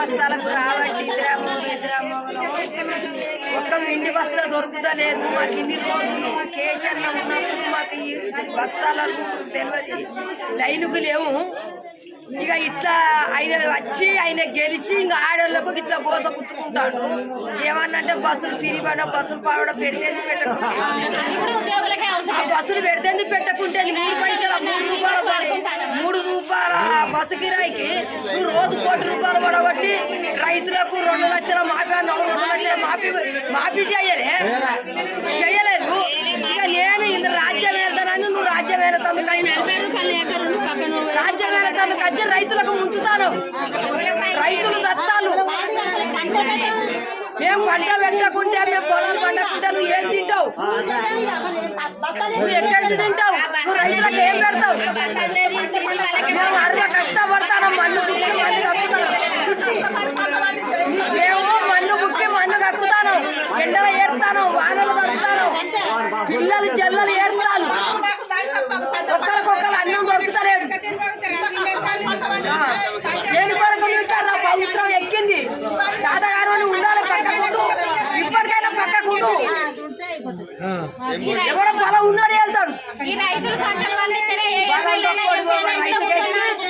బస్తాలకు రాబట్టి ఇద్దరమ్మలో ఒక్క పిండి బస్తా దొరుకుతలేదు. మాకు ఇన్ని రోజులు కేసీఆర్లో ఉన్నప్పుడు మాకు ఈ బస్తాలకు తెలియదు, లైన్కు లేవు. ఇక ఇట్లా ఆయన వచ్చి ఆయన గెలిచి ఇంకా ఆడోళ్ళకు ఇట్లా గోస పుచ్చుకుంటాడు. ఏమన్నంటే బస్సులు పిరిబడ బస్సులు పావడం పెడితేంది పెట్టకుంటే, ఆ బస్సులు పెడితేంది పెట్టకుంటే 3 పైసలు 3 రూపాయల బస్సు 3 రూపాయల బస్సు కిరాయికి నువ్వు రోజు ₹1 కోటి పడగొట్టి రైతులకు 2 లక్షల మాఫీ అన్నావు. 2 లక్షల మాఫీ చేయలేదు. ఇక నేను ఇంత రాజ్యం వెళ్తానని నువ్వు రాజ్యం వెళ్తాను వచ్చి రైతులకు ఉంచుతాను. రైతులు దత్తాలు మేము పంట పెట్టకుంటే మేము పొలం పండకుంటే నువ్వు ఏం తింటావు? నువ్వు ఎక్కడికి తింటావు? నువ్వు రైతులకు ఏం పెడతావు? మేము అర్ర కష్టపడతాను, మన్ను బుక్కి మన్ను కక్కుతాను. మేము మన్ను బుక్కి మన్ను కక్కుతాను, ఎండలు ఏడుతాను, వానలు కడతాను, పిల్లలు జల్లలు ఏడుతాను. ఒక్కరికొక్కరు అన్నం దొరుకుతలేదు. దేని కొరకు తింటారా? పవిత్రం ఎక్కింది. చాతగాను ఉండాలి పక్కకుంటూ, ఇప్పటికైనా పక్కకుంటూ. ఎవడో పొలం ఉన్నాడు వెళ్తాడు. రైతుకి